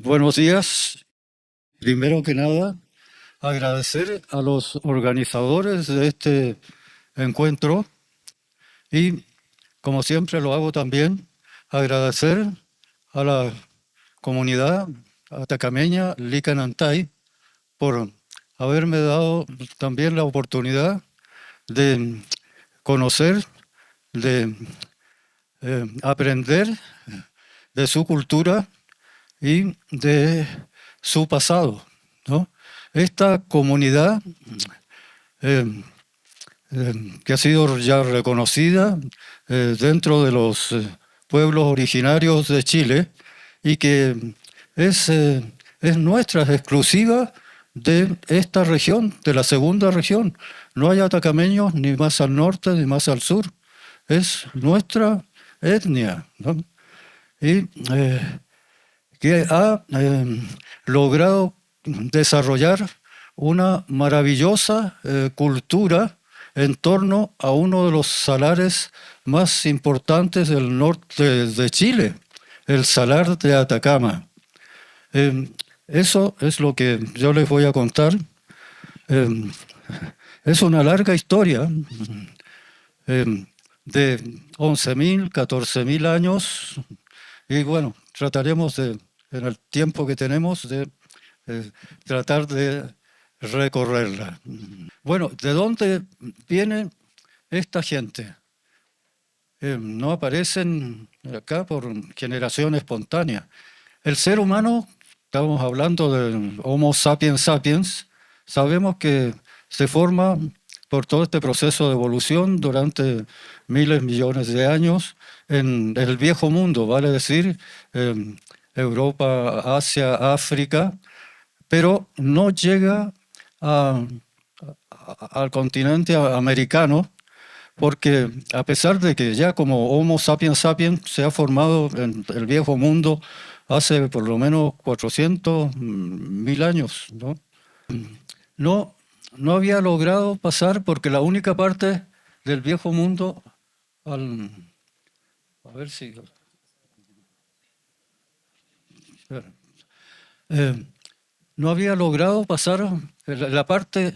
Buenos días. Primero que nada, agradecer a los organizadores de este encuentro y, como siempre lo hago también, agradecer a la comunidad atacameña Licanantay por haberme dado también la oportunidad de conocer, de aprender de su cultura y de su pasado, ¿no? Esta comunidad eh, que ha sido ya reconocida dentro de los pueblos originarios de Chile y que es nuestra, es exclusiva de esta región, de la segunda región. No hay atacameños ni más al norte ni más al sur. Es nuestra etnia, ¿no? Y que ha logrado desarrollar una maravillosa cultura en torno a uno de los salares más importantes del norte de Chile, el Salar de Atacama. Eso es lo que yo les voy a contar. Es una larga historia de 11.000, 14.000 años y bueno, trataremos de, en el tiempo que tenemos, de tratar de recorrerla. Bueno, ¿de dónde viene esta gente? No aparecen acá por generación espontánea. El ser humano, estamos hablando del Homo sapiens sapiens, sabemos que se forma por todo este proceso de evolución durante miles, millones de años en el viejo mundo, vale decir, Europa, Asia, África, pero no llega al continente americano, porque a pesar de que ya como Homo sapiens sapiens se ha formado en el viejo mundo hace por lo menos 400.000 años, ¿no? No, no había logrado pasar porque la única parte del viejo mundo, a ver si... no había logrado pasar la parte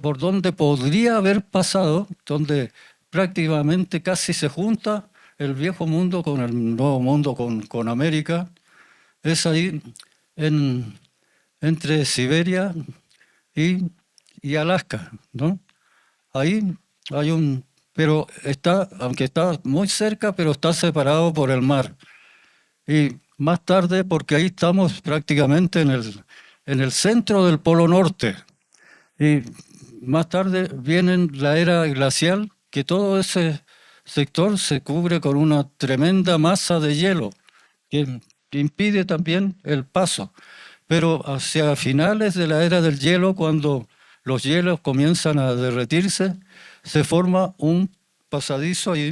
por donde podría haber pasado, donde prácticamente casi se junta el viejo mundo con el nuevo mundo, con América, es ahí entre Siberia y Alaska, ¿no? Ahí hay pero está, aunque está muy cerca, pero está separado por el mar. Y más tarde, porque ahí estamos prácticamente en el centro del Polo Norte. Y más tarde viene la era glacial, que todo ese sector se cubre con una tremenda masa de hielo, que impide también el paso. Pero hacia finales de la era del hielo, cuando los hielos comienzan a derretirse, se forma un pasadizo ahí,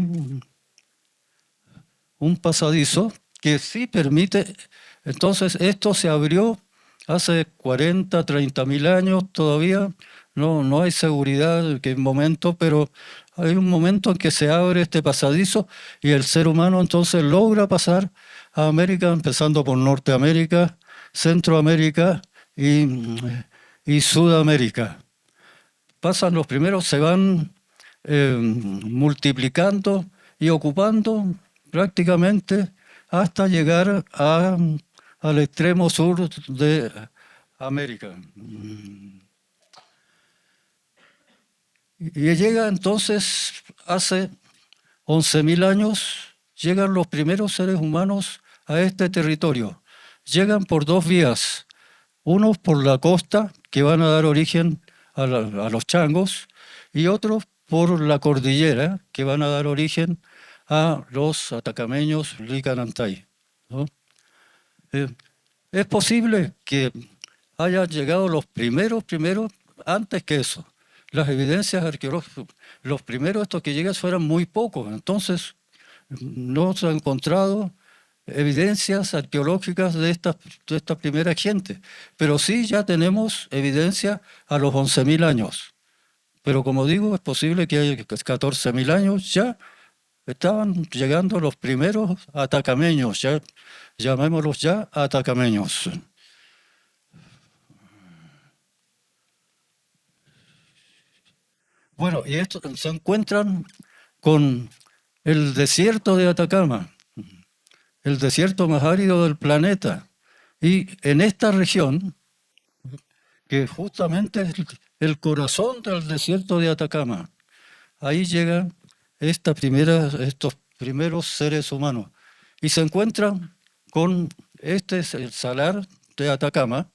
un pasadizo que sí permite. Entonces esto se abrió hace 40, 30.000 años todavía. No hay seguridad en qué momento, pero hay un momento en que se abre este pasadizo y el ser humano entonces logra pasar a América, empezando por Norteamérica, Centroamérica y Sudamérica. Pasan los primeros, se van multiplicando y ocupando prácticamente hasta llegar al extremo sur de América. Y llega entonces, hace 11.000 años, llegan los primeros seres humanos a este territorio. Llegan por dos vías, unos por la costa, que van a dar origen a los changos, y otros por la cordillera, que van a dar origen a los atacameños Licanantay, ¿no? Es posible que hayan llegado los primeros antes que eso. Las evidencias arqueológicas, los primeros estos que llegan fueron muy pocos, entonces no se han encontrado evidencias arqueológicas de esta primera gente, pero sí ya tenemos evidencia a los 11.000 años. Pero como digo, es posible que haya 14.000 años ya estaban llegando los primeros atacameños, ya llamémoslos ya atacameños. Bueno, y estos se encuentran con el desierto de Atacama, el desierto más árido del planeta. Y en esta región, que justamente es el corazón del desierto de Atacama, ahí llegan estos primeros seres humanos y se encuentran con este el salar de Atacama,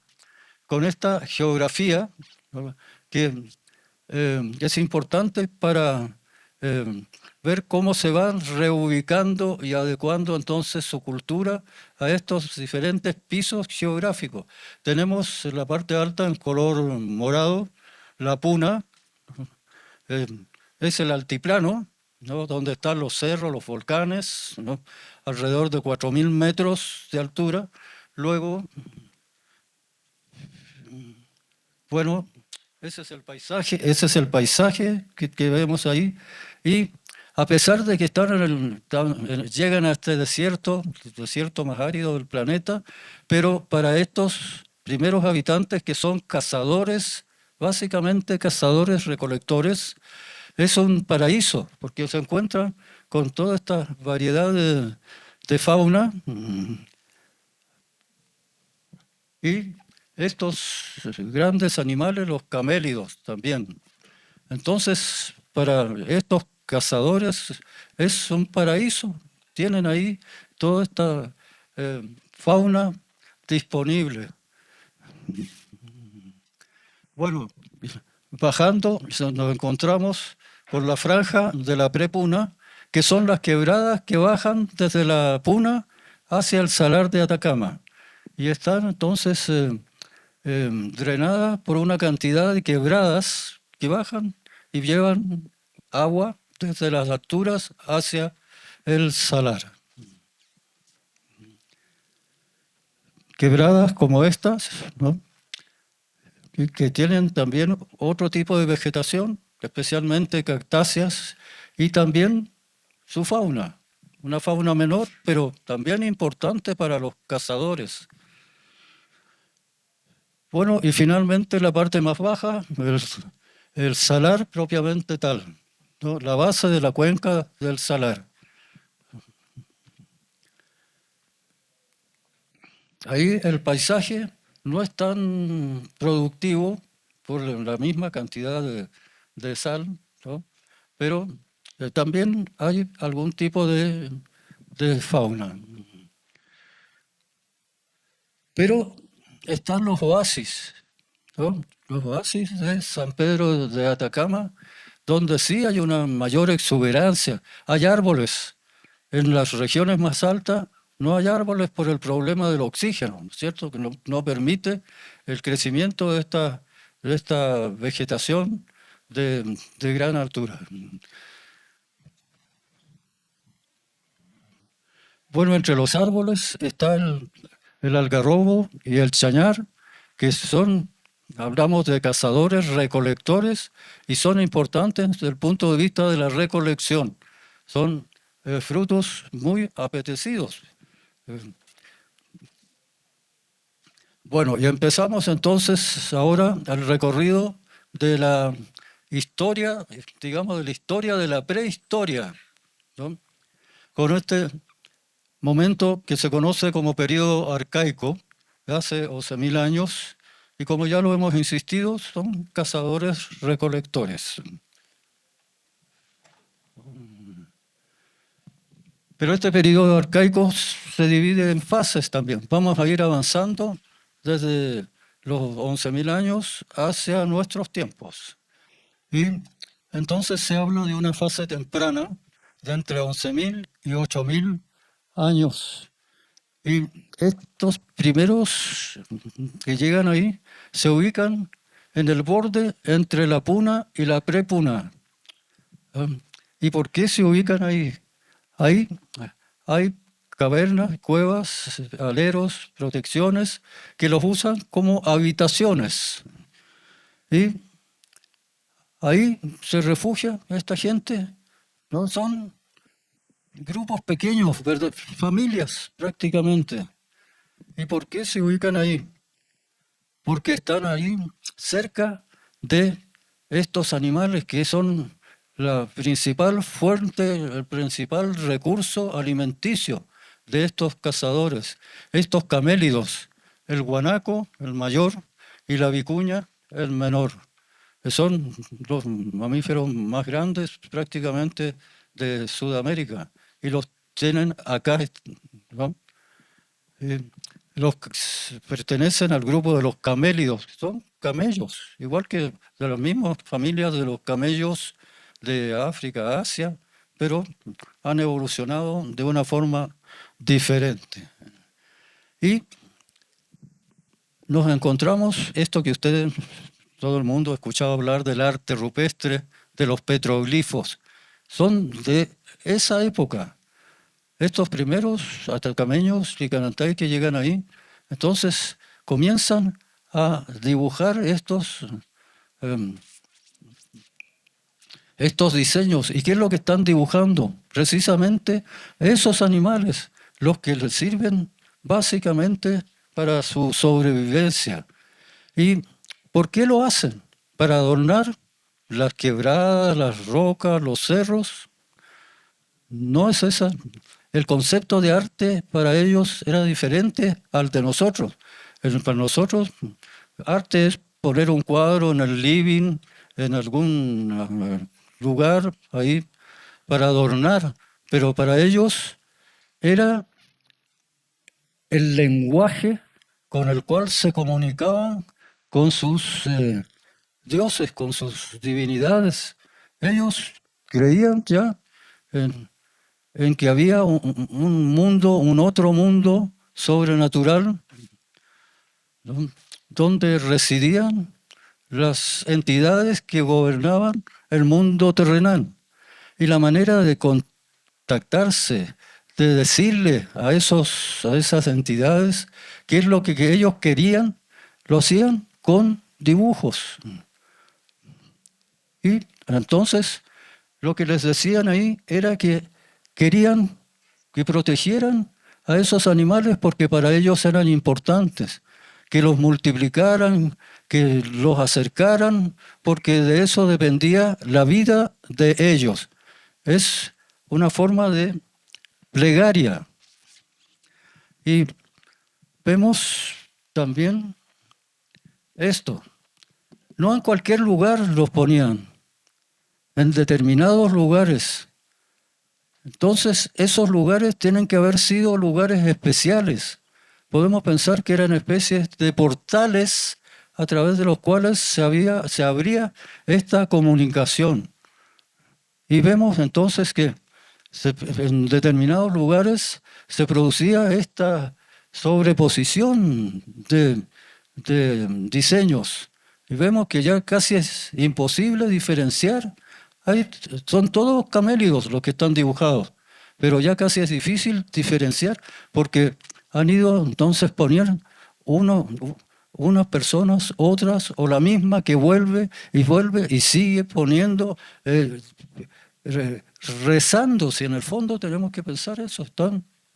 con esta geografía, ¿no?, que es importante para ver cómo se van reubicando y adecuando entonces su cultura a estos diferentes pisos geográficos. Tenemos en la parte alta en color morado la puna, eh, es el altiplano, ¿no?, donde están los cerros, los volcanes, ¿no?, alrededor de 4.000 metros de altura. Luego, bueno, ese es el paisaje que vemos ahí. Y a pesar de que llegan a este desierto, el desierto más árido del planeta, pero para estos primeros habitantes que son cazadores, básicamente cazadores recolectores, es un paraíso, porque se encuentran con toda esta variedad de fauna y estos grandes animales, los camélidos también. Entonces, para estos cazadores es un paraíso. Tienen ahí toda esta fauna disponible. Bueno, bajando nos encontramos con la franja de la prepuna, que son las quebradas que bajan desde la Puna hacia el Salar de Atacama. Y están entonces drenadas por una cantidad de quebradas que bajan y llevan agua desde las alturas hacia el salar. Quebradas como estas, ¿no?, que tienen también otro tipo de vegetación, especialmente cactáceas, y también su fauna, una fauna menor, pero también importante para los cazadores. Bueno, y finalmente la parte más baja, el salar propiamente tal, ¿no?, la base de la cuenca del salar. Ahí el paisaje no es tan productivo por la misma cantidad de sal, ¿no?, pero también hay algún tipo de fauna. Pero están los oasis, ¿no?, los oasis de San Pedro de Atacama, donde sí hay una mayor exuberancia. Hay árboles. En las regiones más altas no hay árboles por el problema del oxígeno, ¿no es cierto?, que no permite el crecimiento de esta vegetación de gran altura. Bueno, entre los árboles está el algarrobo y el chañar, que hablamos de cazadores, recolectores, y son importantes desde el punto de vista de la recolección. Son frutos muy apetecidos. Bueno, y empezamos entonces ahora el recorrido de la historia, digamos, de la historia de la prehistoria, ¿no?, con este momento que se conoce como periodo arcaico, de hace 11.000 años, y como ya lo hemos insistido, son cazadores recolectores. Pero este periodo arcaico se divide en fases también. Vamos a ir avanzando desde los 11.000 años hacia nuestros tiempos. Y entonces se habla de una fase temprana de entre 11.000 y 8.000 años. Y estos primeros que llegan ahí se ubican en el borde entre la puna y la prepuna. ¿Y por qué se ubican ahí? Ahí hay cavernas, cuevas, aleros, protecciones que los usan como habitaciones. Y ahí se refugia esta gente, ¿no? Son grupos pequeños, familias prácticamente. ¿Y por qué se ubican ahí? Porque están ahí cerca de estos animales que son la principal fuente, el principal recurso alimenticio de estos cazadores, estos camélidos, el guanaco, el mayor, y la vicuña, el menor, que son los mamíferos más grandes prácticamente de Sudamérica, y los tienen acá, ¿no? Eh, Pertenecen al grupo de los camélidos, son camellos, igual que de las mismas familias de los camellos de África, Asia, pero han evolucionado de una forma diferente. Y nos encontramos esto que ustedes, todo el mundo ha escuchado hablar del arte rupestre, de los petroglifos, son de esa época. Estos primeros atacameños y canantay que llegan ahí, entonces comienzan a dibujar em, estos diseños. ¿Y qué es lo que están dibujando? Precisamente esos animales, los que les sirven básicamente para su sobrevivencia. ¿Y por qué lo hacen? Para adornar las quebradas, las rocas, los cerros. No es esa. El concepto de arte para ellos era diferente al de nosotros. Para nosotros, arte es poner un cuadro en el living, en algún lugar ahí para adornar, pero para ellos era el lenguaje con el cual se comunicaban con sus dioses, con sus divinidades. Ellos creían ya en que había un mundo, un otro mundo sobrenatural, ¿no? Donde residían las entidades que gobernaban el mundo terrenal. Y la manera de contactarse, de decirle a esas entidades qué es lo que ellos querían, lo hacían con dibujos. Y entonces lo que les decían ahí era que querían que protegieran a esos animales porque para ellos eran importantes, que los multiplicaran, que los acercaran, porque de eso dependía la vida de ellos. Es una forma de plegaria. Y vemos también esto. No en cualquier lugar los ponían, en determinados lugares. Entonces, esos lugares tienen que haber sido lugares especiales. Podemos pensar que eran especies de portales a través de los cuales se abría esta comunicación. Y vemos entonces que en determinados lugares se producía esta sobreposición de diseños. Y vemos que ya casi es imposible diferenciar. Son todos camélidos los que están dibujados, pero ya casi es difícil diferenciar porque han ido entonces poniendo unas personas, otras, o la misma que vuelve y sigue poniendo, rezando, si en el fondo tenemos que pensar eso,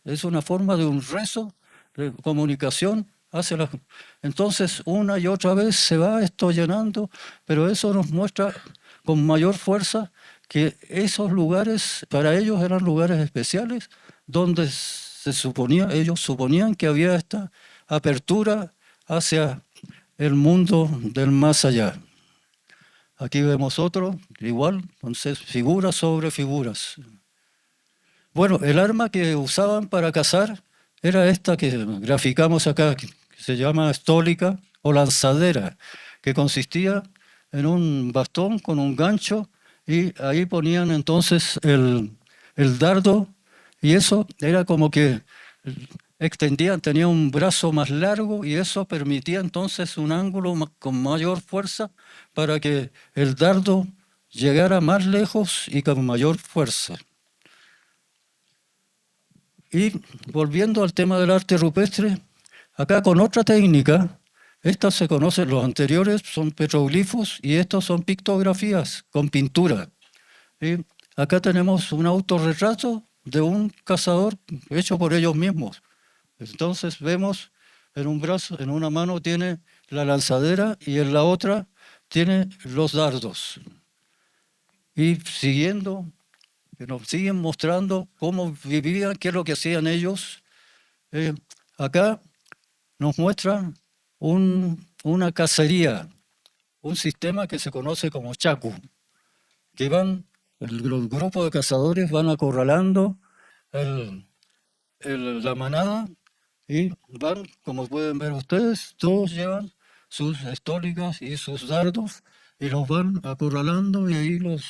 es una forma de un rezo, de comunicación hacia la... Entonces una y otra vez se va esto llenando, pero eso nos muestra con mayor fuerza que esos lugares para ellos eran lugares especiales donde ellos suponían que había esta apertura hacia el mundo del más allá. Aquí vemos otro, igual, entonces figuras sobre figuras. Bueno, el arma que usaban para cazar era esta que graficamos acá, que se llama estólica o lanzadera, que consistía en un bastón con un gancho y ahí ponían entonces el dardo y eso era como que extendían, tenía un brazo más largo y eso permitía entonces un ángulo con mayor fuerza para que el dardo llegara más lejos y con mayor fuerza. Y volviendo al tema del arte rupestre, acá con otra técnica, estas se conocen, los anteriores son petroglifos y estos son pictografías con pintura. Y acá tenemos un autorretrato de un cazador hecho por ellos mismos. Entonces vemos en un brazo, en una mano tiene la lanzadera y en la otra tiene los dardos. Y siguiendo, que nos siguen mostrando cómo vivían, qué es lo que hacían ellos. Acá nos muestran una cacería, un sistema que se conoce como chacu, que los grupos de cazadores van acorralando la manada y van, como pueden ver ustedes, todos llevan sus estólicas y sus dardos y los van acorralando y ahí los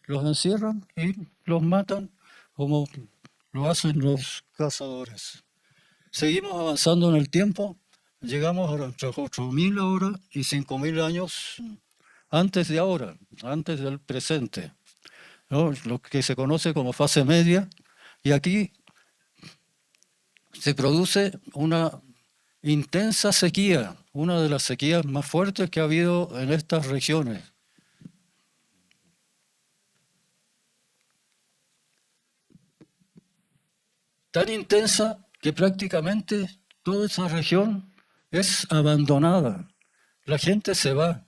encierran y los matan como lo hacen los cazadores. Seguimos avanzando en el tiempo, llegamos a nuestros 8.000 ahora y 5.000 años antes de ahora, antes del presente, ¿no? Lo que se conoce como fase media, y aquí se produce una intensa sequía, una de las sequías más fuertes que ha habido en estas regiones. Tan intensa que prácticamente toda esa región es abandonada. La gente se va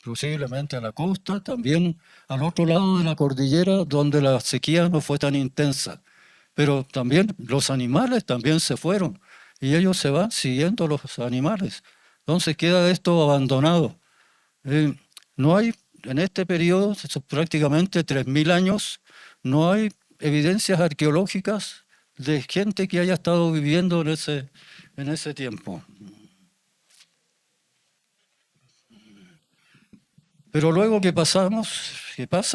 posiblemente a la costa, también al otro lado de la cordillera donde la sequía no fue tan intensa. Pero también los animales también se fueron y ellos se van siguiendo los animales. Entonces queda esto abandonado. No hay, en este periodo, prácticamente 3.000 años, no hay evidencias arqueológicas de gente que haya estado viviendo en ese tiempo. Pero luego que pasa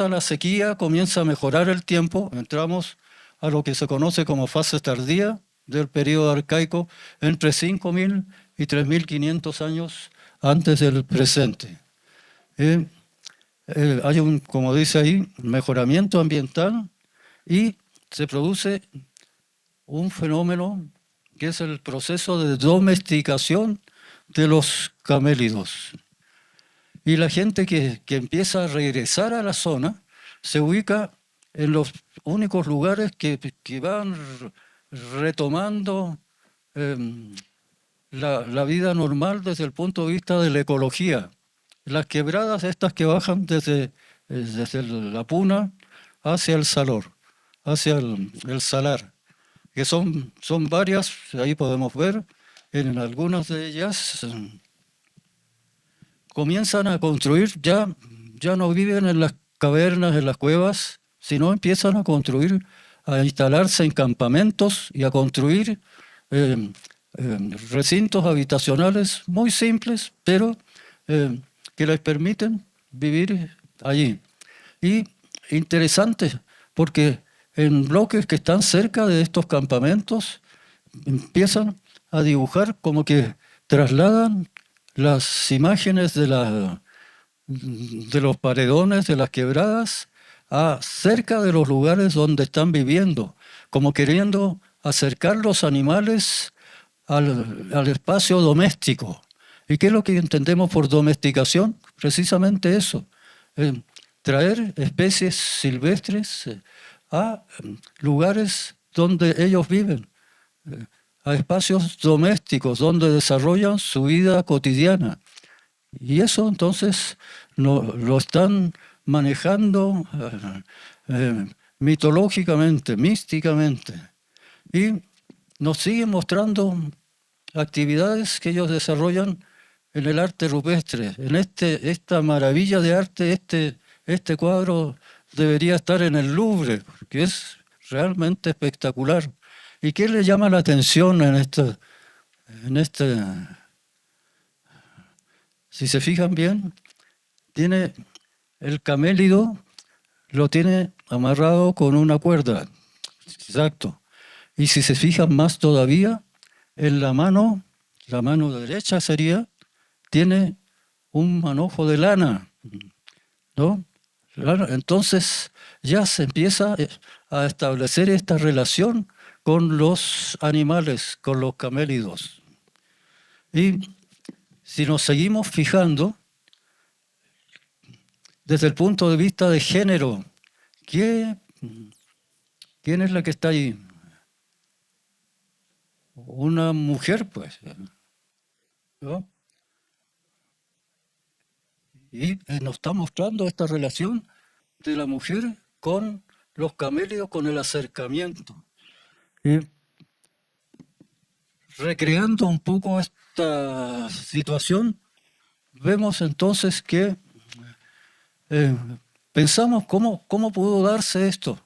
la sequía, comienza a mejorar el tiempo, entramos a lo que se conoce como fase tardía del periodo arcaico, entre 5.000 y 3.500 años antes del presente. Hay como dice ahí, mejoramiento ambiental y se produce un fenómeno que es el proceso de domesticación de los camélidos. Y la gente que empieza a regresar a la zona se ubica en los únicos lugares que van retomando la vida normal desde el punto de vista de la ecología. Las quebradas estas que bajan desde la Puna hacia el Salor, hacia el Salar, que son varias, ahí podemos ver, en algunas de ellas comienzan a construir, ya no viven en las cavernas, en las cuevas, sino empiezan a construir, a instalarse en campamentos y a construir recintos habitacionales muy simples, pero que les permiten vivir allí. Y interesante, porque en bloques que están cerca de estos campamentos empiezan a dibujar como que trasladan las imágenes de los paredones, de las quebradas, cerca de los lugares donde están viviendo, como queriendo acercar los animales al espacio doméstico. ¿Y qué es lo que entendemos por domesticación? Precisamente eso, traer especies silvestres a lugares donde ellos viven, a espacios domésticos donde desarrollan su vida cotidiana. Y eso entonces lo están manejando mitológicamente, místicamente. Y nos siguen mostrando actividades que ellos desarrollan en el arte rupestre, en esta maravilla de arte. Este cuadro debería estar en el Louvre, porque es realmente espectacular. ¿Y qué le llama la atención en este? Si se fijan bien, tiene el camélido, lo tiene amarrado con una cuerda. Exacto. Y si se fijan más todavía, en la mano derecha tiene un manojo de lana, ¿no? Entonces ya se empieza a establecer esta relación con los animales, con los camélidos. Y si nos seguimos fijando, desde el punto de vista de género, ¿quién es la que está ahí? una mujer, pues, ¿no? Y nos está mostrando esta relación de la mujer con los camélidos, con el acercamiento. Y recreando un poco esta situación, vemos entonces que eh, pensamos cómo pudo darse esto.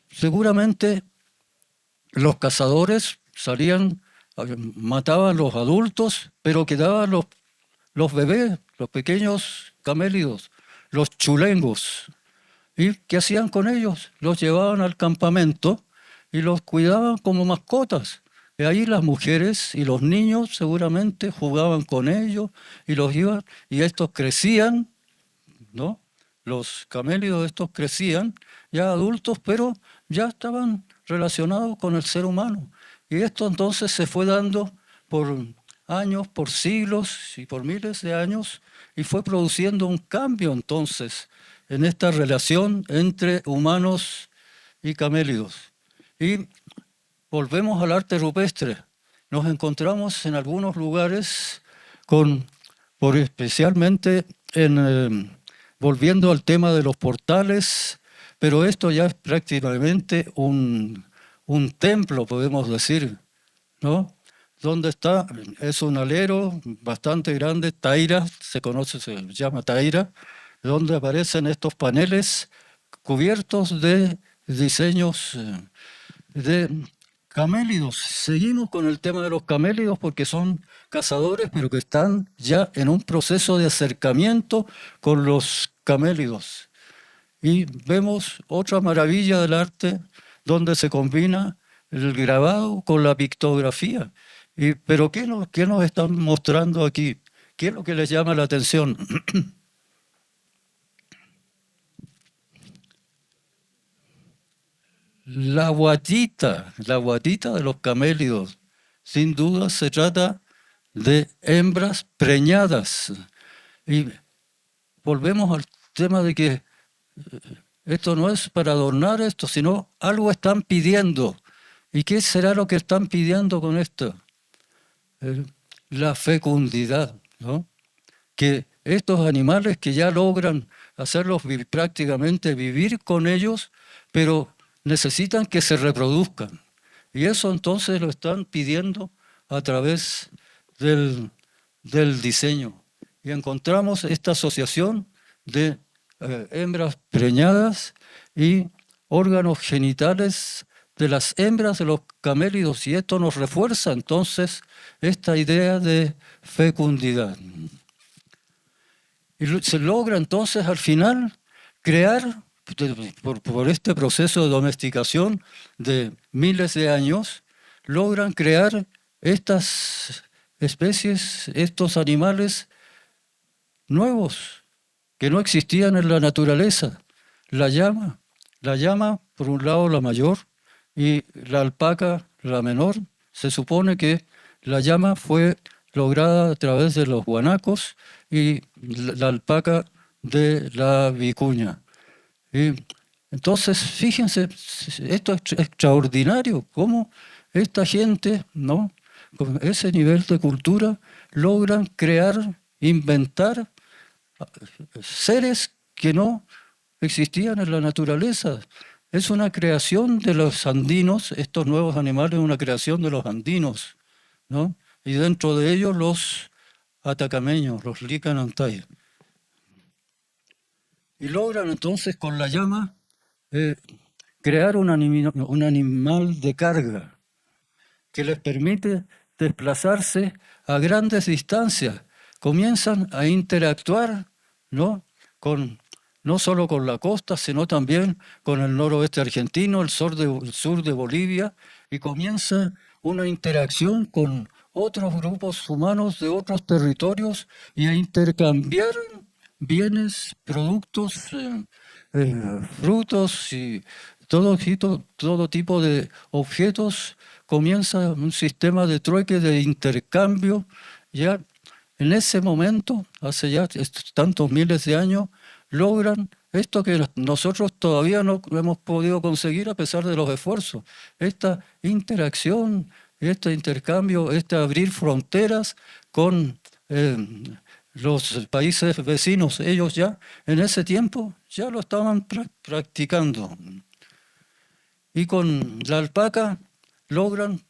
Seguramente los cazadores salían, mataban los adultos, pero quedaban los bebés, los pequeños camélidos, los chulengos. ¿Y qué hacían con ellos? Los llevaban al campamento y los cuidaban como mascotas. Y ahí las mujeres y los niños seguramente jugaban con ellos y los iban, y estos crecían, ¿no? Los camélidos estos crecían ya adultos, pero ya estaban relacionados con el ser humano. Y esto entonces se fue dando por años, por siglos y por miles de años, y fue produciendo un cambio entonces en esta relación entre humanos y camélidos. Y volvemos al arte rupestre. Nos encontramos en algunos lugares por especialmente volviendo al tema de los portales, pero esto ya es prácticamente un templo, podemos decir, ¿no? Donde está, es un alero bastante grande, taira, se conoce, se llama taira, donde aparecen estos paneles cubiertos de diseños de camélidos. Seguimos con el tema de los camélidos porque son cazadores, pero que están ya en un proceso de acercamiento con los camélidos. Y vemos otra maravilla del arte donde se combina el grabado con la pictografía. Pero qué nos están mostrando aquí? ¿Qué es lo que les llama la atención? La guatita de los camélidos. Sin duda se trata de hembras preñadas. Y volvemos al tema de que esto no es para adornar esto, sino algo están pidiendo. ¿Y qué será lo que están pidiendo con esto? Eh, la fecundidad, ¿no? Que estos animales que ya logran hacerlos prácticamente vivir con ellos, pero necesitan que se reproduzcan. Y eso entonces lo están pidiendo a través del diseño. Y encontramos esta asociación de hembras preñadas y órganos genitales de las hembras de los camélidos, y esto nos refuerza entonces esta idea de fecundidad. Y se logra entonces al final crear, por este proceso de domesticación de miles de años, logran crear estas especies, estos animales nuevos que no existían en la naturaleza. La llama, por un lado la mayor, y la alpaca, la menor. Se supone que la llama fue lograda a través de los guanacos y la alpaca de la vicuña. Y entonces, fíjense, esto es extraordinario, cómo esta gente, ¿no?, con ese nivel de cultura, logran crear, inventar seres que no existían en la naturaleza. Es una creación de los andinos, estos nuevos animales, una creación de los andinos, ¿no? Y dentro de ellos los atacameños, los licanantay. Y logran entonces con la llama crear un animal de carga que les permite desplazarse a grandes distancias. Comienzan a interactuar, ¿no?, no solo con la costa, sino también con el noroeste argentino, el sur de Bolivia, y comienza una interacción con otros grupos humanos de otros territorios y a intercambiar bienes, productos, frutos y todo tipo de objetos. Comienza un sistema de trueque, de intercambio. Ya en ese momento, hace ya tantos miles de años, logran esto que nosotros todavía no hemos podido conseguir a pesar de los esfuerzos, esta interacción este intercambio, este abrir fronteras con los países vecinos. Ellos ya en ese tiempo ya lo estaban practicando. Y con la alpaca logran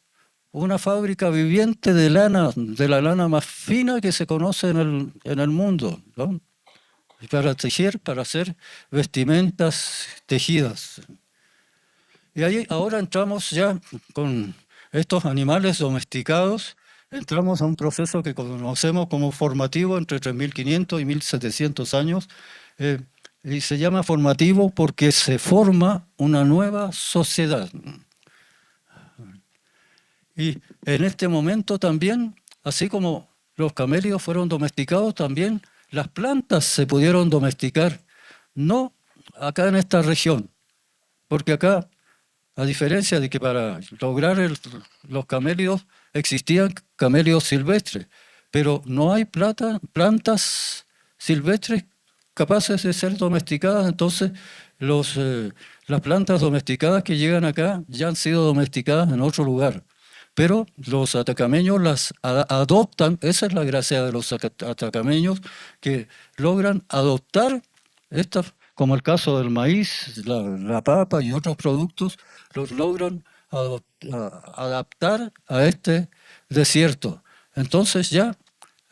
una fábrica viviente de lana, de la lana más fina que se conoce en el mundo, ¿no? Para tejer, para hacer vestimentas tejidas. Y ahí ahora entramos ya con estos animales domesticados, entramos a un proceso que conocemos como formativo entre 3.500 y 1.700 años, eh, y se llama formativo porque se forma una nueva sociedad. Y en este momento también, así como los camélidos fueron domesticados, también las plantas se pudieron domesticar, no acá en esta región, porque acá, a diferencia de que para lograr los camélidos existían camélidos silvestres, pero no hay plantas silvestres capaces de ser domesticadas, entonces las plantas domesticadas que llegan acá ya han sido domesticadas en otro lugar. Pero los atacameños las adoptan, esa es la gracia de los atacameños, que logran adoptar estas, como el caso del maíz, la papa y otros productos, los logran adaptar a este desierto. Entonces ya,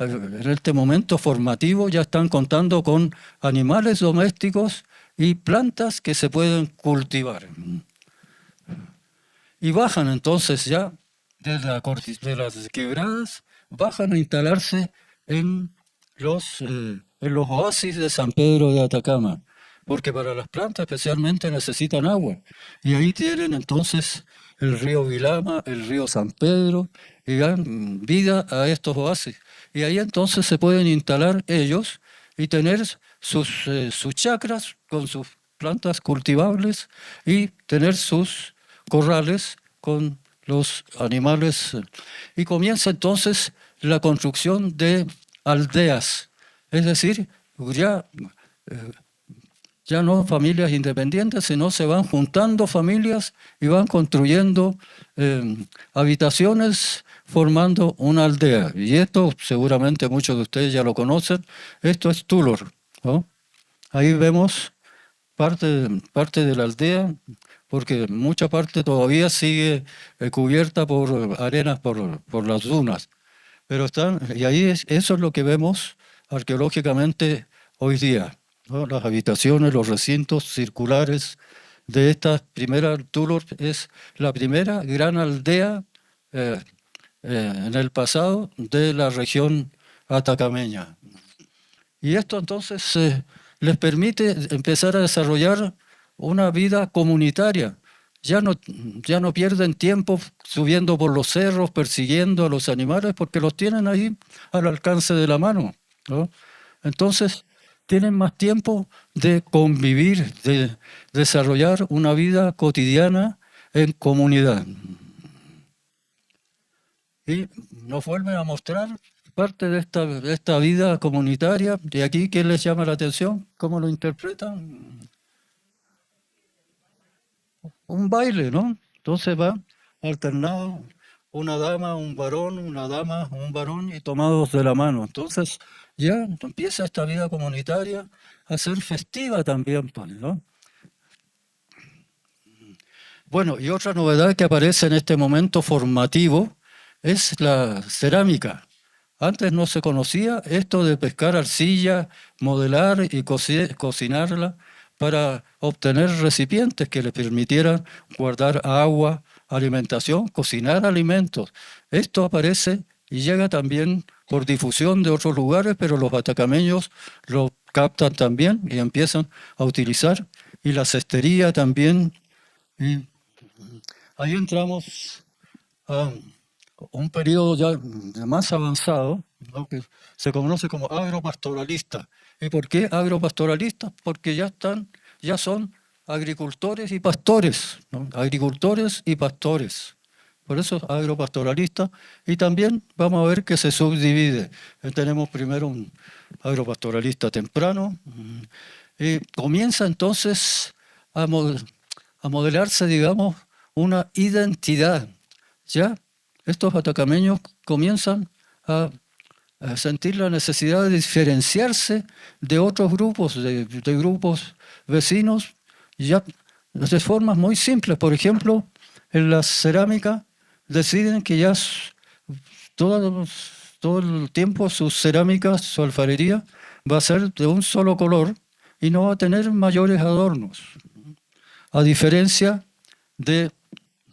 en este momento formativo, ya están contando con animales domésticos y plantas que se pueden cultivar. Y bajan entonces ya de las quebradas, bajan a instalarse en los oasis de San Pedro de Atacama, porque para las plantas especialmente necesitan agua. Y ahí tienen entonces el río Vilama, el río San Pedro, y dan vida a estos oasis. Y ahí entonces se pueden instalar ellos y tener sus chacras con sus plantas cultivables y tener sus corrales con los animales. Y comienza entonces la construcción de aldeas, es decir, eh, ya no familias independientes, sino se van juntando familias y van construyendo habitaciones formando una aldea. Y esto seguramente muchos de ustedes ya lo conocen, esto es Tulor, ¿no? Ahí vemos parte de la aldea, porque mucha parte todavía sigue cubierta por arenas, por las dunas. Pero y ahí eso es lo que vemos arqueológicamente hoy día, ¿no? Las habitaciones, los recintos circulares de esta primera, Tulor es la primera gran aldea eh, en el pasado de la región atacameña. Y esto entonces les permite empezar a desarrollar una vida comunitaria. Ya no pierden tiempo subiendo por los cerros, persiguiendo a los animales, porque los tienen ahí al alcance de la mano, ¿no? Entonces, tienen más tiempo de convivir, de desarrollar una vida cotidiana en comunidad. Y nos vuelven a mostrar parte de esta vida comunitaria. De aquí, ¿qué les llama la atención? ¿Cómo lo interpretan? Un baile, ¿no? Entonces va alternado una dama, un varón, una dama, un varón y tomados de la mano. Entonces ya empieza esta vida comunitaria a ser festiva también, pues, ¿no? Bueno, y otra novedad que aparece en este momento formativo es la cerámica. Antes no se conocía esto de pescar arcilla, modelar y cocinarla para obtener recipientes que le permitieran guardar agua, alimentación, cocinar alimentos. Esto aparece y llega también por difusión de otros lugares, pero los atacameños lo captan también y empiezan a utilizar. Y la cestería también. Y ahí entramos a un periodo ya más avanzado, ¿no? Que se conoce como agropastoralista. ¿Y por qué agropastoralistas? Porque ya son agricultores y pastores, ¿no? Agricultores y pastores. Por eso es agropastoralista. Y también vamos a ver que se subdivide. Tenemos primero un agropastoralista temprano. Y comienza entonces a modelarse, digamos, una identidad, ¿ya? estos atacameños comienzan a sentir la necesidad de diferenciarse de otros grupos, de grupos vecinos, ya de formas muy simples. Por ejemplo, en la cerámica deciden que ya todo, todo el tiempo sus cerámicas, su alfarería, va a ser de un solo color y no va a tener mayores adornos. A diferencia de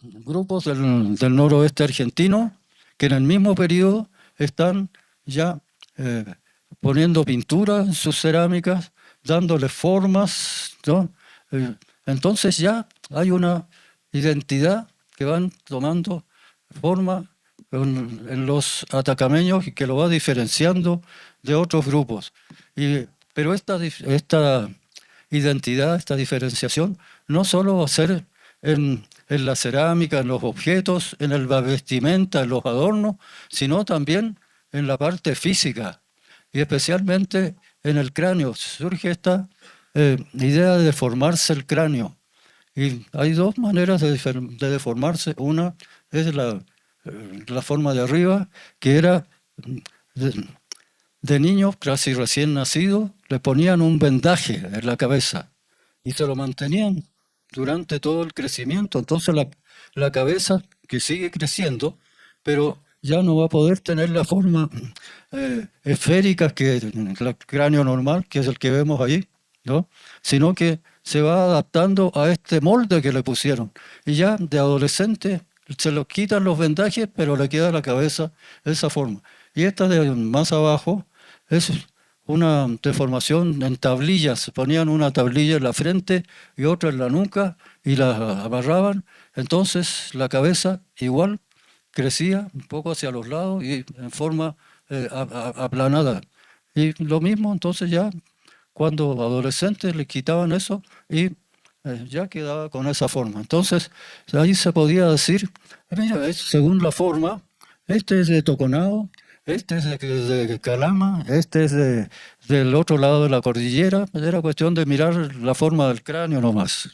grupos del noroeste argentino, que en el mismo periodo están ya poniendo pintura en sus cerámicas, dándole formas, ¿no? Entonces ya hay una identidad que van tomando forma en los atacameños y que lo va diferenciando de otros grupos. Pero esta identidad, esta diferenciación, no solo va a ser en la cerámica, en los objetos, en la vestimenta, en los adornos, sino también en la parte física y especialmente en el cráneo. Surge esta idea de deformarse el cráneo. Y hay dos maneras de deformarse. Una es la forma de arriba, que era de niños casi recién nacidos, le ponían un vendaje en la cabeza y se lo mantenían durante todo el crecimiento. Entonces la cabeza, que sigue creciendo, pero ya no va a poder tener la forma esférica que el cráneo normal, que es el que vemos ahí, ¿no? Sino que se va adaptando a este molde que le pusieron. Y ya de adolescente se lo quitan los vendajes, pero le queda la cabeza de esa forma. Y esta de más abajo es una deformación en tablillas. Ponían una tablilla en la frente y otra en la nuca y la amarraban. Entonces la cabeza igual crecía un poco hacia los lados y en forma aplanada. Y lo mismo entonces ya cuando adolescentes le quitaban eso y ya quedaba con esa forma. Entonces ahí se podía decir, mira, según la forma, este es de Toconao, este es de Calama, este es del otro lado de la cordillera. Era cuestión de mirar la forma del cráneo nomás.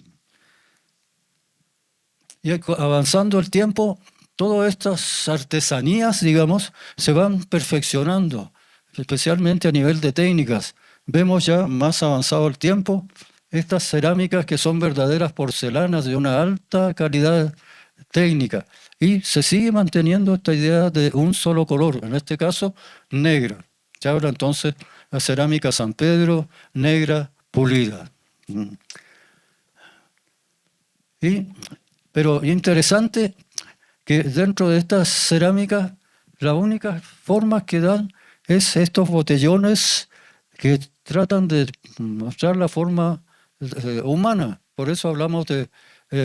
Y avanzando el tiempo, todas estas artesanías, digamos, se van perfeccionando, especialmente a nivel de técnicas. Vemos ya más avanzado el tiempo estas cerámicas que son verdaderas porcelanas de una alta calidad técnica. Y se sigue manteniendo esta idea de un solo color, en este caso negra. Se habla entonces la cerámica San Pedro, negra, pulida. Pero interesante que dentro de estas cerámicas, la única forma que dan es estos botellones que tratan de mostrar la forma humana. Por eso hablamos de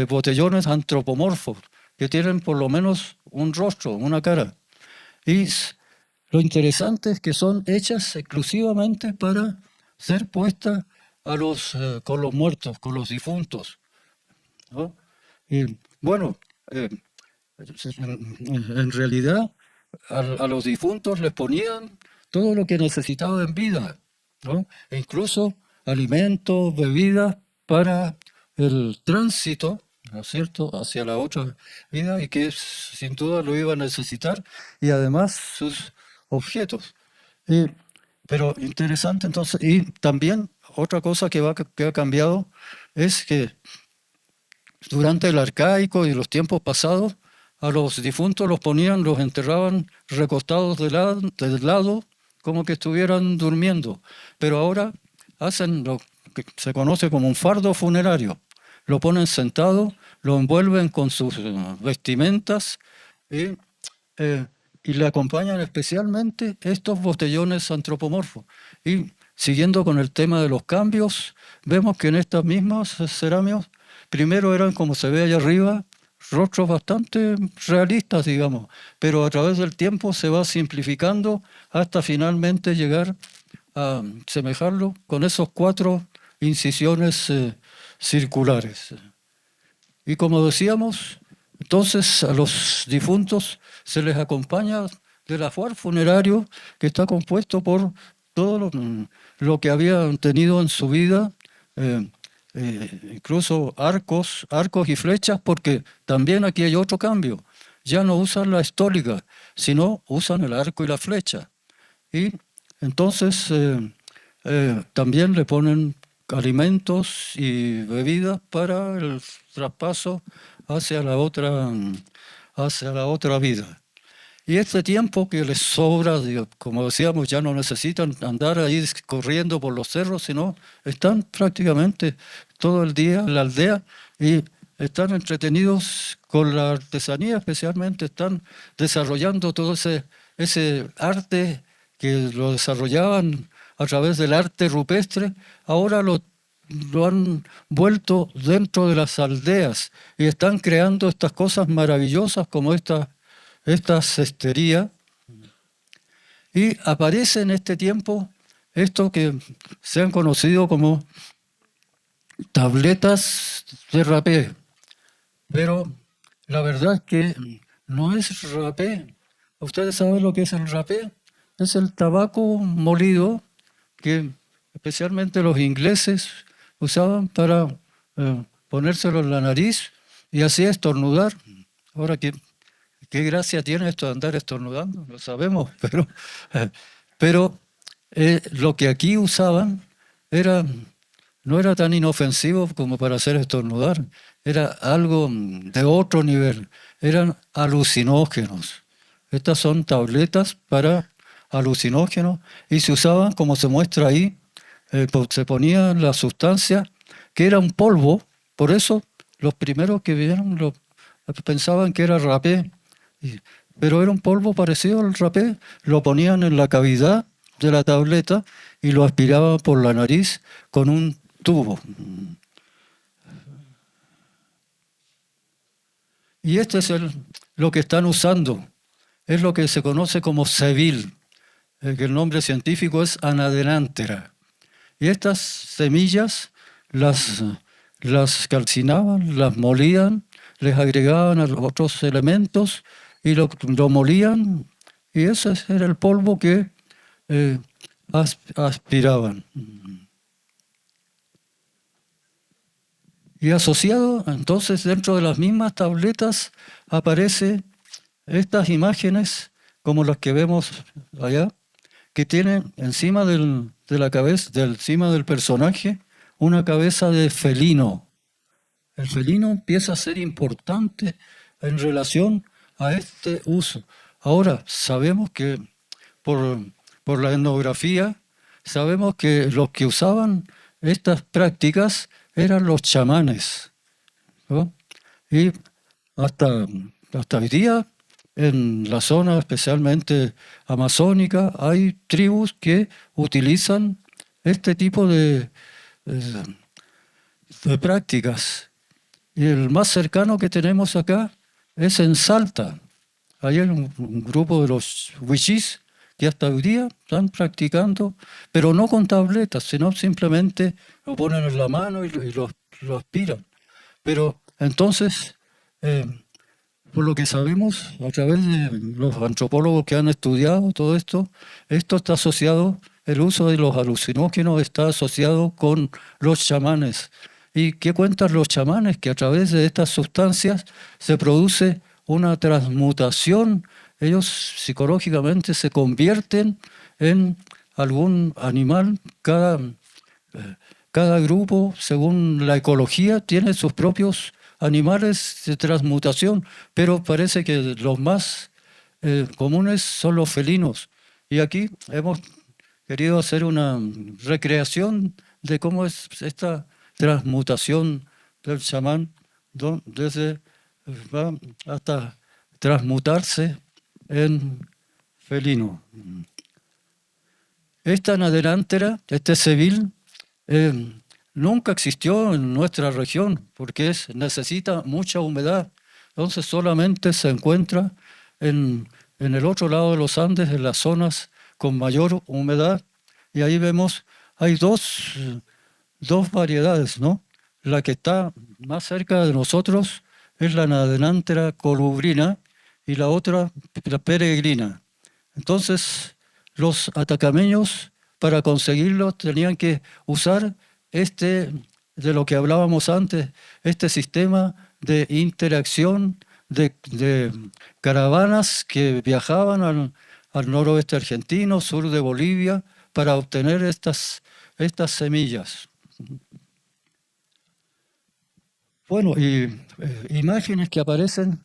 botellones antropomorfos, que tienen por lo menos un rostro, una cara. Y lo interesante es que son hechas exclusivamente para ser puestas con los muertos, con los difuntos, ¿no? Y bueno, en realidad a los difuntos les ponían todo lo que necesitaban en vida, ¿no? E incluso alimentos, bebidas para el tránsito, ¿no es cierto?, hacia la otra vida y que sin duda lo iba a necesitar y además sus objetos. Pero interesante entonces, y también otra cosa que ha cambiado es que durante el arcaico y los tiempos pasados, a los difuntos los ponían, los enterraban recostados de lado, como que estuvieran durmiendo. Pero ahora hacen lo que se conoce como un fardo funerario. Lo ponen sentado, lo envuelven con sus vestimentas y le acompañan especialmente estos botellones antropomorfos. Y siguiendo con el tema de los cambios, vemos que en estas mismas cerámicas primero eran, como se ve allá arriba, rostros bastante realistas, digamos, pero a través del tiempo se va simplificando hasta finalmente llegar a semejarlo con esos 4 incisiones circulares. Y como decíamos, entonces a los difuntos se les acompaña del ajuar funerario que está compuesto por todo lo que habían tenido en su vida, incluso arcos y flechas, porque también aquí hay otro cambio. ya no usan la estólica, sino usan el arco y la flecha. Y entonces también le ponen alimentos y bebidas para el traspaso hacia hacia la otra vida. Y este tiempo que les sobra, como decíamos, ya no necesitan andar ahí corriendo por los cerros, sino están prácticamente todo el día en la aldea y están entretenidos con la artesanía, especialmente están desarrollando todo ese arte que lo desarrollaban a través del arte rupestre, ahora lo han vuelto dentro de las aldeas y están creando estas cosas maravillosas como esta cestería. Y aparece en este tiempo esto que se han conocido como tabletas de rapé. Pero la verdad es que no es rapé. ¿Ustedes saben lo que es el rapé? Es el tabaco molido que especialmente los ingleses usaban para ponérselo en la nariz y así estornudar. Ahora, ¿qué gracia tiene esto de andar estornudando? Lo sabemos, pero lo que aquí usaban no era tan inofensivo como para hacer estornudar, era algo de otro nivel, eran alucinógenos. Estas son tabletas para alucinógenos y se usaban, como se muestra ahí, se ponía la sustancia que era un polvo, por eso los primeros que vieron pensaban que era rapé, pero era un polvo parecido al rapé, lo ponían en la cavidad de la tableta y lo aspiraban por la nariz con un tubo. Y este es lo que están usando, es lo que se conoce como sevil, que el nombre científico es anadenantera. Y estas semillas las calcinaban, las molían, les agregaban otros elementos y lo molían, y ese era el polvo que aspiraban. Y asociado, entonces, dentro de las mismas tabletas aparecen estas imágenes, como las que vemos allá, que tienen encima de la cabeza, encima del personaje, una cabeza de felino. El felino empieza a ser importante en relación a este uso. Ahora, sabemos que por la etnografía, sabemos que los que usaban estas prácticas eran los chamanes, ¿no? Y hasta hoy día, en la zona especialmente amazónica, hay tribus que utilizan este tipo de prácticas. Y el más cercano que tenemos acá es en Salta. Hay un grupo de los wichís que hasta hoy día están practicando, pero no con tabletas, sino simplemente lo ponen en la mano y lo aspiran. Pero entonces, por lo que sabemos, a través de los antropólogos que han estudiado todo esto está asociado, el uso de los alucinógenos está asociado con los chamanes. ¿Y qué cuentan los chamanes? Que a través de estas sustancias se produce una transmutación. Ellos psicológicamente se convierten en algún animal. Cada grupo, según la ecología, tiene sus propios animales de transmutación, pero parece que los más comunes son los felinos. Y aquí hemos querido hacer una recreación de cómo es esta transmutación del chamán, desde va hasta transmutarse en felino. Esta naderantera, este sevil, nunca existió en nuestra región porque necesita mucha humedad. Entonces solamente se encuentra en el otro lado de los Andes, en las zonas con mayor humedad. Y ahí vemos, hay dos variedades, ¿no? La que está más cerca de nosotros es la naderantera colubrina y la otra la peregrina. Entonces los atacameños, para conseguirlo, tenían que usar de lo que hablábamos antes, este sistema de interacción de caravanas que viajaban al noroeste argentino, sur de Bolivia, para obtener estas semillas. Bueno, y imágenes que aparecen,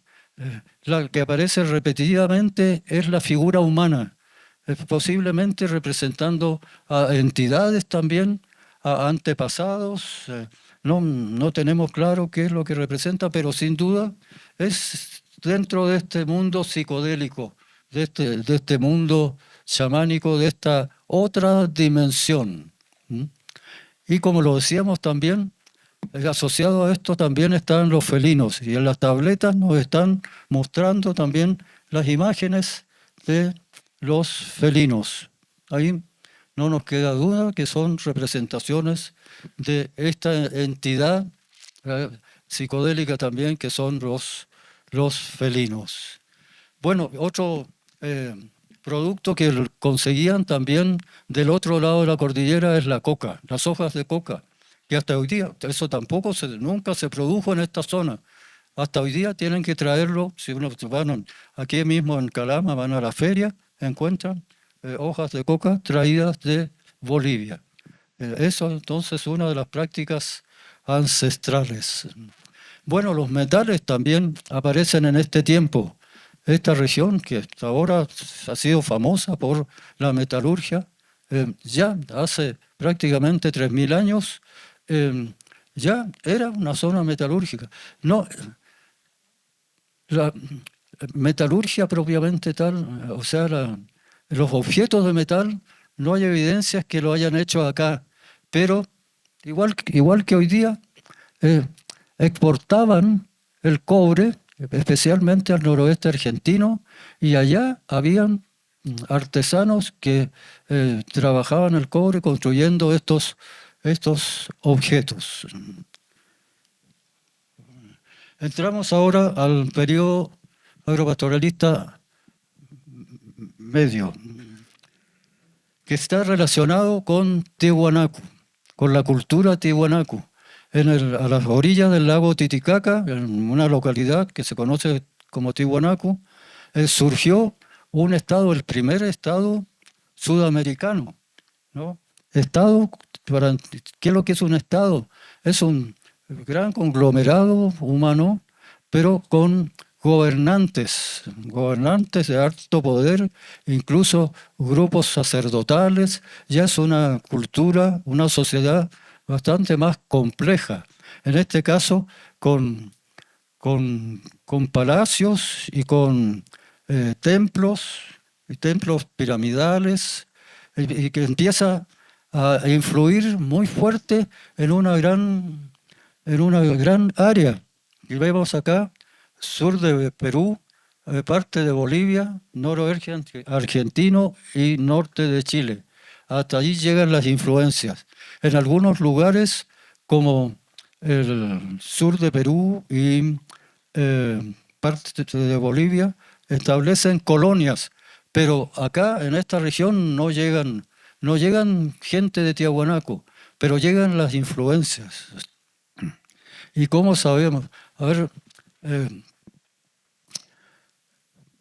la que aparece repetidamente es la figura humana, posiblemente representando a entidades también, a antepasados. No tenemos claro qué es lo que representa, pero sin duda es dentro de este mundo psicodélico, de este mundo chamánico, de esta otra dimensión. Y como lo decíamos también, asociado a esto también están los felinos, y en las tabletas nos están mostrando también las imágenes de los felinos. Ahí no nos queda duda que son representaciones de esta entidad psicodélica también, que son los felinos. Bueno, otro producto que conseguían también del otro lado de la cordillera es la coca, las hojas de coca, que hasta hoy día, eso tampoco nunca se produjo en esta zona. Hasta hoy día tienen que traerlo, si uno van aquí mismo en Calama, van a la feria, encuentran hojas de coca traídas de Bolivia. Eso entonces es una de las prácticas ancestrales. Bueno, los metales también aparecen en este tiempo. Esta región, que hasta ahora ha sido famosa por la metalurgia, ya hace prácticamente 3.000 años, ya era una zona metalúrgica. No, la metalurgia propiamente tal, o sea, los objetos de metal, no hay evidencias que lo hayan hecho acá, pero igual que hoy día, exportaban el cobre, especialmente al noroeste argentino, y allá habían artesanos que trabajaban el cobre construyendo estos objetos. Entramos ahora al periodo agropastoralista medio, que está relacionado con Tiwanaku, con la cultura Tiwanaku. A las orillas del lago Titicaca, en una localidad que se conoce como Tiwanaku, surgió un estado, el primer estado sudamericano, ¿no? Estado, ¿qué es lo que es un estado? Es un gran conglomerado humano, pero con gobernantes de alto poder, incluso grupos sacerdotales. Ya es una cultura, una sociedad bastante más compleja. En este caso, con palacios y con templos piramidales, y que empieza a influir muy fuerte en una gran área. Y vemos acá, sur de Perú, parte de Bolivia, noroeste argentino y norte de Chile. Hasta allí llegan las influencias. En algunos lugares, como el sur de Perú y parte de Bolivia, establecen colonias, pero acá en esta región no llegan gente de Tiahuanaco, pero llegan las influencias. ¿Y cómo sabemos? A ver,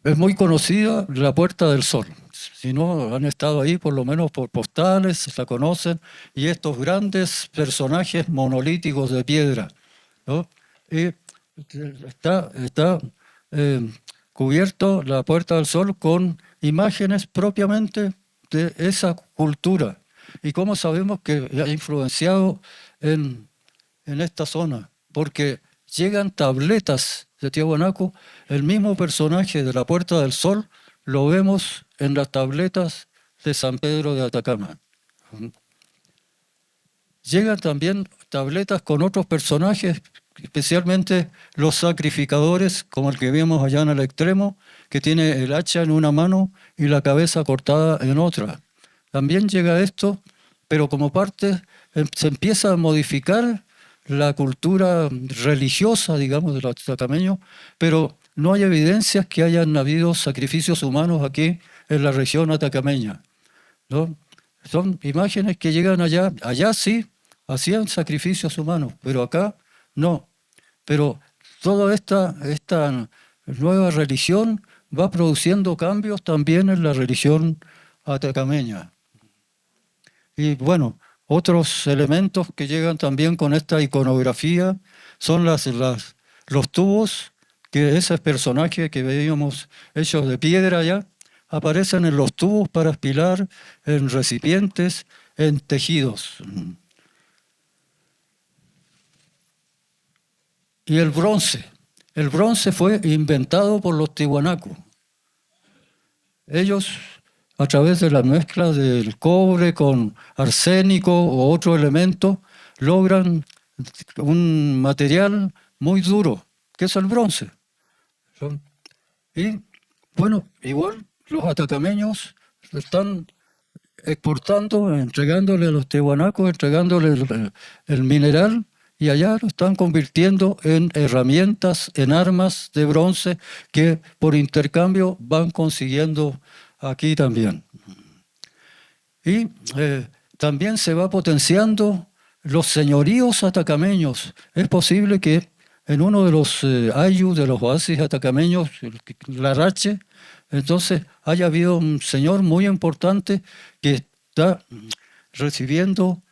es muy conocida la Puerta del Sol. Si no han estado ahí, por lo menos por postales, la conocen, y estos grandes personajes monolíticos de piedra, ¿no? Y está cubierto la Puerta del Sol con imágenes propiamente de esa cultura. ¿Y cómo sabemos que ha influenciado en esta zona? Porque llegan tabletas de Tiahuanaco, el mismo personaje de la Puerta del Sol lo vemos en las tabletas de San Pedro de Atacama. Llegan también tabletas con otros personajes, especialmente los sacrificadores, como el que vemos allá en el extremo, que tiene el hacha en una mano y la cabeza cortada en otra. También llega esto, pero como parte se empieza a modificar la cultura religiosa, digamos, de los atacameños, pero no hay evidencias que hayan habido sacrificios humanos aquí en la región atacameña, ¿no? Son imágenes que llegan allá. Allá sí hacían sacrificios humanos, pero acá no. Pero toda esta nueva religión va produciendo cambios también en la religión atacameña. Y bueno, otros elementos que llegan también con esta iconografía son los tubos, que ese personaje que veíamos hechos de piedra ya, aparecen en los tubos para aspirar en recipientes, en tejidos. Y el bronce fue inventado por los tiwanaku. Ellos, a través de la mezcla del cobre con arsénico o otro elemento, logran un material muy duro, que es el bronce. Y bueno, igual los atacameños están exportando, entregándole a los tiwanaku, entregándole el mineral, y allá lo están convirtiendo en herramientas, en armas de bronce que por intercambio van consiguiendo aquí también. Y también se va potenciando los señoríos atacameños. Es posible que en uno de los ayllus, de los oasis atacameños, Larache, entonces haya habido un señor muy importante que está recibiendo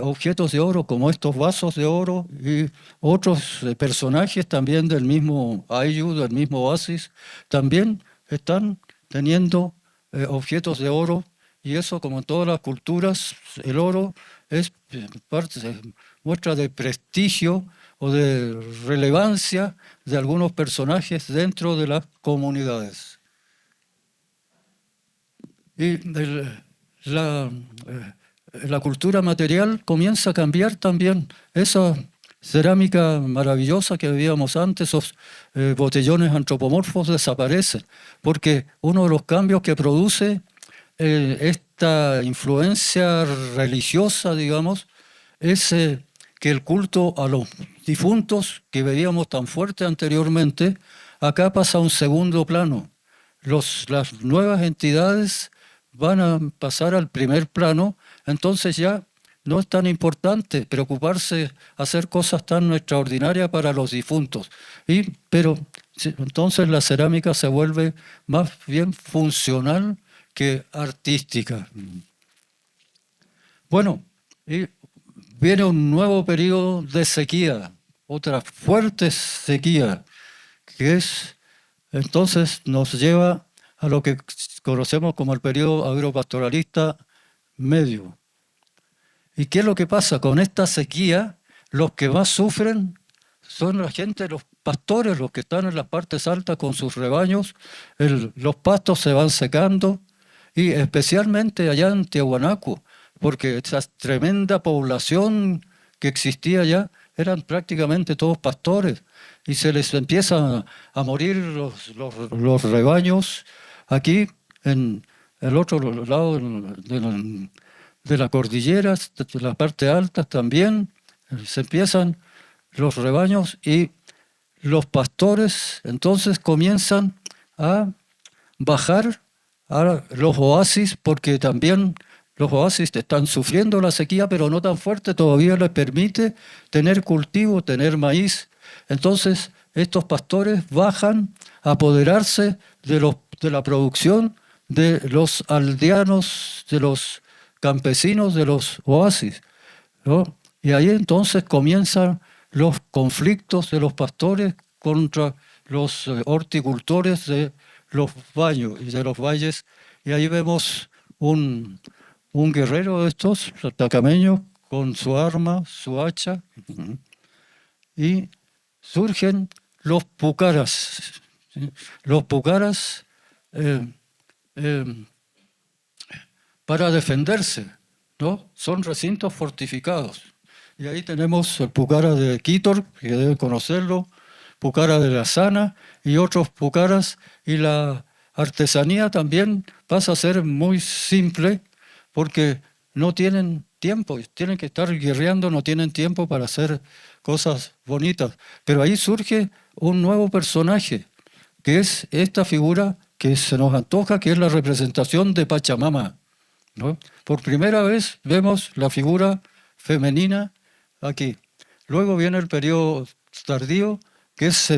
objetos de oro, como estos vasos de oro, y otros personajes también del mismo ayllu, del mismo oasis, también están teniendo objetos de oro. Y eso, como en todas las culturas, el oro es muestra de prestigio o de relevancia de algunos personajes dentro de las comunidades. Y la cultura material comienza a cambiar también. Esa cerámica maravillosa que veíamos antes, esos botellones antropomorfos, desaparecen, porque uno de los cambios que produce esta influencia religiosa, digamos, es que el culto a los difuntos, que veíamos tan fuerte anteriormente, acá pasa a un segundo plano. Las nuevas entidades van a pasar al primer plano, entonces ya no es tan importante preocuparse, hacer cosas tan extraordinarias para los difuntos. Pero entonces la cerámica se vuelve más bien funcional que artística. Bueno, y viene un nuevo periodo de sequía, otra fuerte sequía, que entonces nos lleva a lo que conocemos como el periodo agropastoralista medio. ¿Y qué es lo que pasa? Con esta sequía, los que más sufren son la gente, los pastores, los que están en las partes altas con sus rebaños. Los pastos se van secando, y especialmente allá en Tiahuanaco, porque esa tremenda población que existía allá eran prácticamente todos pastores, y se les empiezan a morir los rebaños. Aquí, en el otro lado de la cordillera, de la parte alta también, se empiezan los rebaños, y los pastores entonces comienzan a bajar a los oasis, porque también los oasis están sufriendo la sequía, pero no tan fuerte, todavía les permite tener cultivo, tener maíz. Entonces estos pastores bajan a apoderarse de la producción de los aldeanos, de los campesinos de los oasis, ¿no? Y ahí entonces comienzan los conflictos de los pastores contra los horticultores de los baños y de los valles. Y ahí vemos un guerrero de estos atacameños con su arma, su hacha, y surgen los pucaras. ¿Sí? Los pucaras para defenderse, ¿no? Son recintos fortificados. Y ahí tenemos el pucara de Quítor, que deben conocerlo, pucara de la Sana y otros pucaras, y la artesanía también pasa a ser muy simple porque no tienen tiempo, tienen que estar guerreando, no tienen tiempo para hacer cosas bonitas. Pero ahí surge un nuevo personaje, que es esta figura que se nos antoja, que es la representación de Pachamama, ¿no? Por primera vez vemos la figura femenina aquí. Luego viene el periodo tardío, que es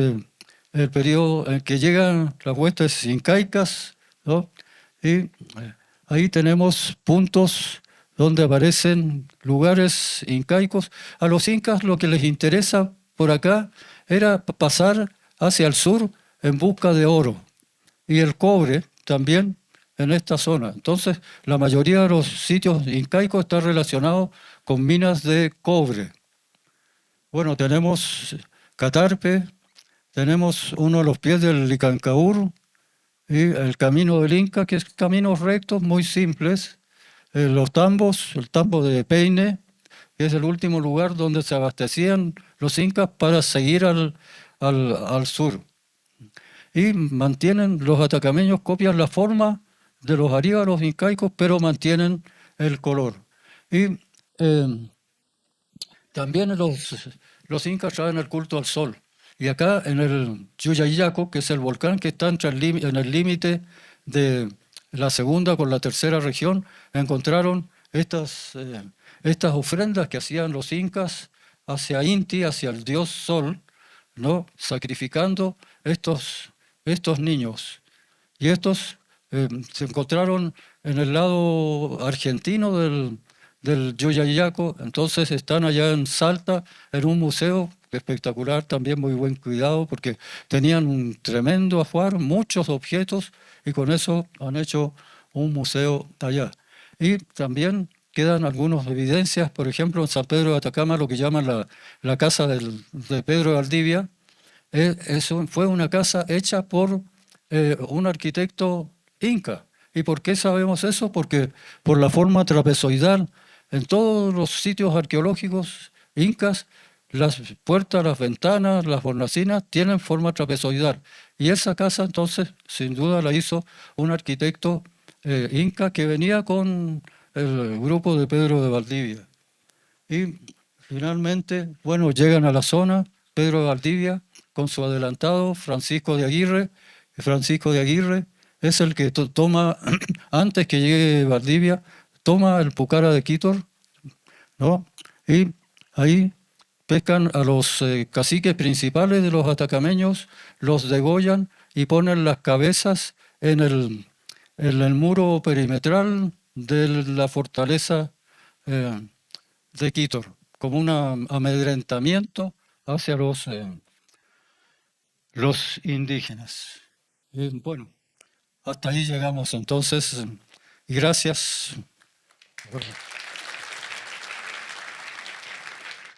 el periodo en que llegan las huestes incaicas, ¿no? Y ahí tenemos puntos donde aparecen lugares incaicos. A los incas lo que les interesa por acá era pasar hacia el sur en busca de oro y el cobre también en esta zona. Entonces, la mayoría de los sitios incaicos están relacionados con minas de cobre. Bueno, tenemos Catarpe, tenemos uno de los pies del Licancaur y el camino del Inca, que es caminos rectos muy simples. Los tambos, el tambo de Peine, que es el último lugar donde se abastecían los incas para seguir al sur. Y mantienen, los atacameños copian la forma de los aríbaros incaicos, pero mantienen el color. Y también los incas traen el culto al sol. Y acá en el Yuyayaco, que es el volcán que está en el límite de la segunda con la tercera región, encontraron estas ofrendas que hacían los incas hacia Inti, hacia el dios sol, ¿no? Sacrificando estos niños. Y estos se encontraron en el lado argentino del Yuyayaco, entonces están allá en Salta, en un museo espectacular, también muy buen cuidado, porque tenían un tremendo ajuar, muchos objetos, y con eso han hecho un museo allá. Y también quedan algunas evidencias, por ejemplo, en San Pedro de Atacama, lo que llaman la casa de Pedro de Valdivia, fue una casa hecha por un arquitecto inca. ¿Y por qué sabemos eso? Porque por la forma trapezoidal, en todos los sitios arqueológicos incas, las puertas, las ventanas, las hornacinas tienen forma trapezoidal. Y esa casa entonces, sin duda, la hizo un arquitecto inca que venía con el grupo de Pedro de Valdivia. Y finalmente, bueno, llegan a la zona, Pedro de Valdivia, con su adelantado, Francisco de Aguirre. Francisco de Aguirre es el que toma, antes que llegue Valdivia, toma el Pucara de Quítor, ¿no? Y ahí pescan a los caciques principales de los atacameños, los degollan y ponen las cabezas en el muro perimetral de la fortaleza de Quítor, como un amedrentamiento hacia los indígenas. Bueno, hasta ahí llegamos entonces, y gracias.